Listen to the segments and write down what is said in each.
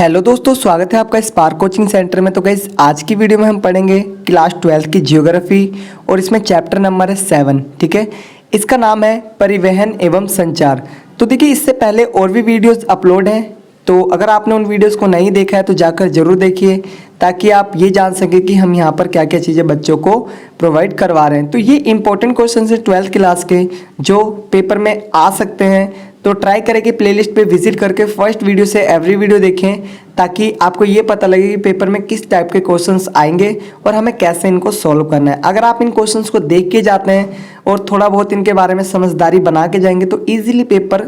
Hello दोस्तों, स्वागत है आपका स्पार्क कोचिंग सेंटर में। तो गाइस, आज की वीडियो में हम पढ़ेंगे क्लास 12 की ज्योग्राफी और इसमें चैप्टर नंबर है 7। ठीक है, इसका नाम है परिवहन एवं संचार। तो देखिए, इससे पहले और भी वीडियोस अपलोड हैं, तो अगर आपने उन वीडियोस को नहीं देखा है तो जाकर जरूर देखिए, ताकि आप ये जान सकें कि हम यहाँ पर क्या क्या चीज़ें बच्चों को प्रोवाइड करवा रहे हैं। तो ये इंपॉर्टेंट क्वेश्चन है 12th क्लास के, जो पेपर में आ सकते हैं। तो ट्राई करें कि प्लेलिस्ट पे विजिट करके फर्स्ट वीडियो से एवरी वीडियो देखें, ताकि आपको ये पता लगे कि पेपर में किस टाइप के क्वेश्चंस आएंगे और हमें कैसे इनको सॉल्व करना है। अगर आप इन क्वेश्चंस को देख के जाते हैं और थोड़ा बहुत इनके बारे में समझदारी बना के जाएंगे तो ईजिली पेपर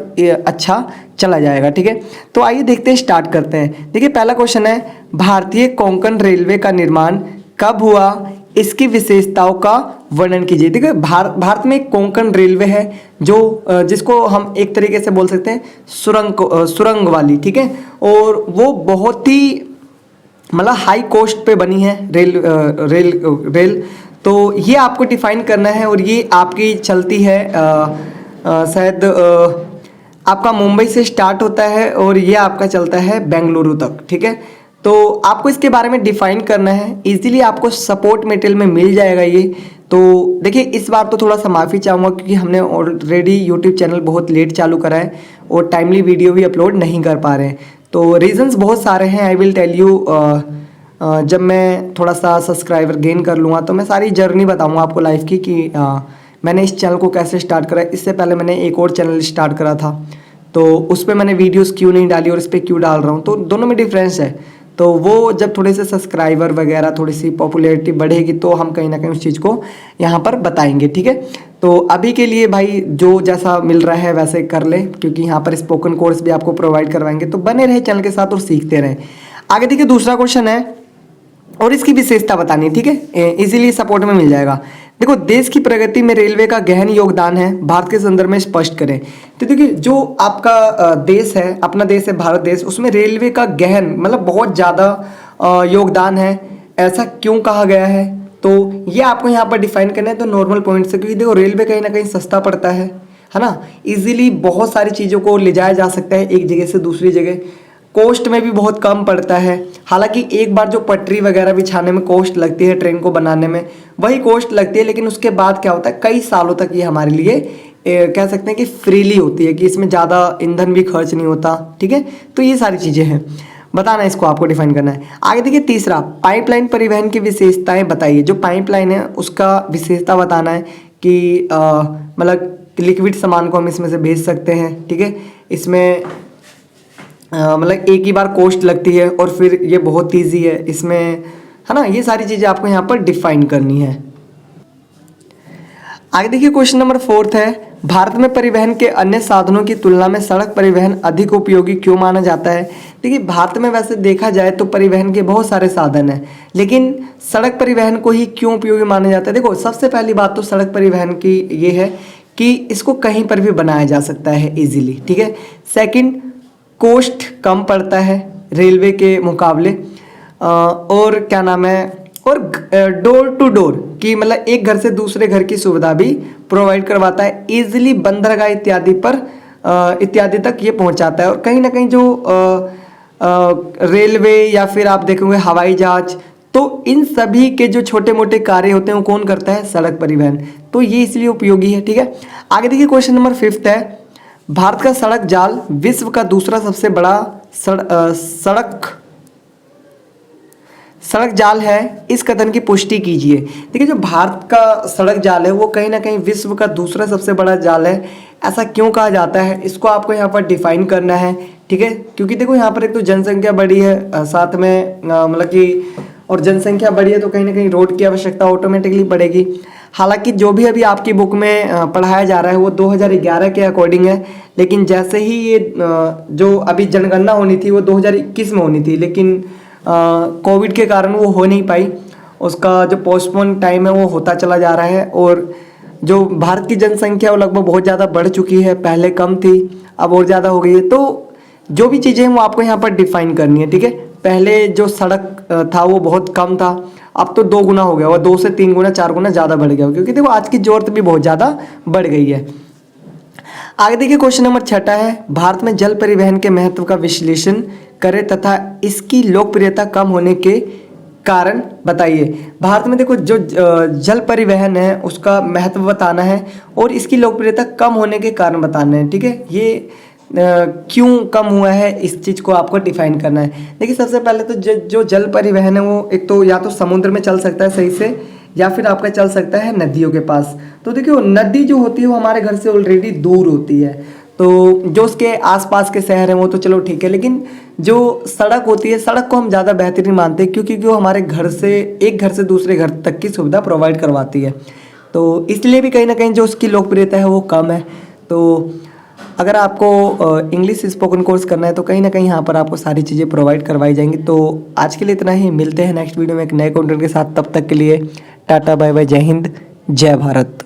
अच्छा चला जाएगा। ठीक है, तो आइए देखते हैं, स्टार्ट करते हैं। देखिए, पहला क्वेश्चन है, भारतीय कोंकण रेलवे का निर्माण कब हुआ, इसकी विशेषताओं का वर्णन कीजिए। देखिए, भारत में एक कोंकण रेलवे है, जो जिसको हम एक तरीके से बोल सकते हैं सुरंग वाली। ठीक है, और वो बहुत ही मतलब हाई कॉस्ट पे बनी है रेल। तो ये आपको डिफाइन करना है, और ये आपकी चलती है शायद आपका मुंबई से स्टार्ट होता है और ये आपका चलता है बेंगलुरु तक। ठीक है, तो आपको इसके बारे में डिफाइन करना है। इजीली आपको सपोर्ट मटेरियल में मिल जाएगा ये। तो देखिए, इस बार तो थोड़ा सा माफ़ी चाहूँगा, क्योंकि हमने ऑलरेडी यूट्यूब चैनल बहुत लेट चालू करा है और टाइमली वीडियो भी अपलोड नहीं कर पा रहे हैं। तो रीजंस बहुत सारे हैं, आई विल टेल यू। जब मैं थोड़ा सा सब्सक्राइबर गेन कर लूँगा तो मैं सारी जर्नी बताऊँगा आपको लाइफ की, कि मैंने इस चैनल को कैसे स्टार्ट करा। इससे पहले मैंने एक और चैनल स्टार्ट करा था, तो उस पर मैंने वीडियोज़ क्यों नहीं डाली और इस पर क्यों डाल रहा हूँ, तो दोनों में डिफरेंस है। तो वो जब थोड़े से सब्सक्राइबर वगैरह, थोड़ी सी पॉपुलैरिटी बढ़ेगी तो हम कहीं ना कहीं उस चीज़ को यहाँ पर बताएंगे। ठीक है, तो अभी के लिए भाई जो जैसा मिल रहा है वैसे कर ले, क्योंकि यहाँ पर स्पोकन कोर्स भी आपको प्रोवाइड करवाएंगे। तो बने रहे चैनल के साथ और सीखते रहें। आगे देखिए, दूसरा क्वेश्चन है और इसकी विशेषता बतानी है। ठीक है, इजीली सपोर्ट में मिल जाएगा। देखो, देश की प्रगति में रेलवे का गहन योगदान है, भारत के संदर्भ में स्पष्ट करें। तो देखिए, जो आपका देश है, अपना देश है भारत देश, उसमें रेलवे का गहन मतलब बहुत ज़्यादा योगदान है। ऐसा क्यों कहा गया है, तो ये आपको यहाँ पर डिफाइन करना है। तो नॉर्मल पॉइंट से, क्योंकि देखो रेलवे कहीं ना कहीं सस्ता पड़ता है ना, इजीली बहुत सारी चीज़ों को ले जाया जा सकता है एक जगह से दूसरी जगह। कॉस्ट में भी बहुत कम पड़ता है। हालांकि एक बार जो पटरी वगैरह बिछाने में कॉस्ट लगती है, ट्रेन को बनाने में वही कॉस्ट लगती है, लेकिन उसके बाद क्या होता है, कई सालों तक ये हमारे लिए कह सकते हैं कि फ्रीली होती है, कि इसमें ज़्यादा ईंधन भी खर्च नहीं होता। ठीक है, तो ये सारी चीज़ें हैं, बताना इसको आपको डिफाइन करना है। आगे देखिए, तीसरा, पाइपलाइन परिवहन की विशेषताएं बताइए। जो पाइपलाइन है उसका विशेषता बताना है, कि मतलब लिक्विड सामान को हम इसमें से भेज सकते हैं। ठीक है, इसमें मतलब एक ही बार कॉस्ट लगती है और फिर ये बहुत ईजी है इसमें, है ना। ये सारी चीज़ें आपको यहाँ पर डिफाइन करनी है। आगे देखिए, क्वेश्चन नंबर 4 है, भारत में परिवहन के अन्य साधनों की तुलना में सड़क परिवहन अधिक उपयोगी क्यों माना जाता है। देखिए, भारत में वैसे देखा जाए तो परिवहन के बहुत सारे साधन हैं, लेकिन सड़क परिवहन को ही क्यों उपयोगी माना जाता है। देखो, सबसे पहली बात तो सड़क परिवहन की ये है कि इसको कहीं पर भी बनाया जा सकता है ईजिली। ठीक है, सेकेंड, कॉस्ट कम पड़ता है रेलवे के मुकाबले, और क्या नाम है, और डोर टू डोर की मतलब एक घर से दूसरे घर की सुविधा भी प्रोवाइड करवाता है। इजीली बंदरगाह इत्यादि तक ये पहुंचाता है। और कहीं ना कहीं जो रेलवे या फिर आप देखोगे हवाई जहाज, तो इन सभी के जो छोटे मोटे कार्य होते हैं वो कौन करता है, सड़क परिवहन। तो ये इसलिए उपयोगी है। ठीक है, आगे देखिए, क्वेश्चन नंबर 5 है, भारत का सड़क जाल विश्व का दूसरा सबसे बड़ा सड़क जाल है, इस कथन की पुष्टि कीजिए। देखिए, जो भारत का सड़क जाल है वो कहीं ना कहीं विश्व का दूसरा सबसे बड़ा जाल है। ऐसा क्यों कहा जाता है, इसको आपको यहाँ पर डिफाइन करना है। ठीक है, क्योंकि देखो यहाँ पर एक तो जनसंख्या बढ़ी है, साथ में मतलब कि और जनसंख्या बढ़ी है तो कहीं ना कहीं रोड की आवश्यकता ऑटोमेटिकली बढ़ेगी। हालांकि जो भी अभी आपकी बुक में पढ़ाया जा रहा है वो 2011 के अकॉर्डिंग है, लेकिन जैसे ही ये जो अभी जनगणना होनी थी वो 2021 में होनी थी, लेकिन कोविड के कारण वो हो नहीं पाई। उसका जो पोस्टपोन टाइम है वो होता चला जा रहा है। और जो भारत की जनसंख्या वो लगभग बहुत ज़्यादा बढ़ चुकी है, पहले कम थी अब और ज़्यादा हो गई है। तो जो भी चीज़ें हैं वो आपको यहाँ पर डिफाइन करनी है। ठीक है, पहले जो सड़क था वो बहुत कम था, अब तो 2 गुना हो गया, और 2 से 3 गुना 4 गुना ज़्यादा बढ़ गया, क्योंकि देखो आज की ज़रूरत भी बहुत ज़्यादा बढ़ गई है। आगे देखिए, क्वेश्चन नंबर 6 है, भारत में जल परिवहन के महत्व का विश्लेषण करे तथा इसकी लोकप्रियता कम होने के कारण बताइए। भारत में देखो जो जल परिवहन है उसका महत्व बताना है और इसकी लोकप्रियता कम होने के कारण बताना है। ठीक है, ये क्यों कम हुआ है इस चीज़ को आपको डिफाइन करना है। देखिए सबसे पहले तो जो जल परिवहन है वो एक तो या तो समुद्र में चल सकता है सही से, या फिर आपका चल सकता है नदियों के पास। तो देखिए नदी जो होती है वो हमारे घर से ऑलरेडी दूर होती है, तो जो उसके आसपास के शहर हैं वो तो चलो ठीक है, लेकिन जो सड़क होती है सड़क को हम ज़्यादा बेहतरीन मानते हैं क्योंकि वो हमारे घर से एक घर से दूसरे घर तक की सुविधा प्रोवाइड करवाती है। तो इसलिए भी कहीं ना कहीं जो उसकी लोकप्रियता है वो कम है। तो अगर आपको इंग्लिश स्पोकन कोर्स करना है तो कहीं ना कहीं यहाँ पर आपको सारी चीज़ें प्रोवाइड करवाई जाएंगी। तो आज के लिए इतना ही, मिलते हैं नेक्स्ट वीडियो में एक नए कंटेंट के साथ। तब तक के लिए टाटा बाय बाय, जय हिंद, जय भारत।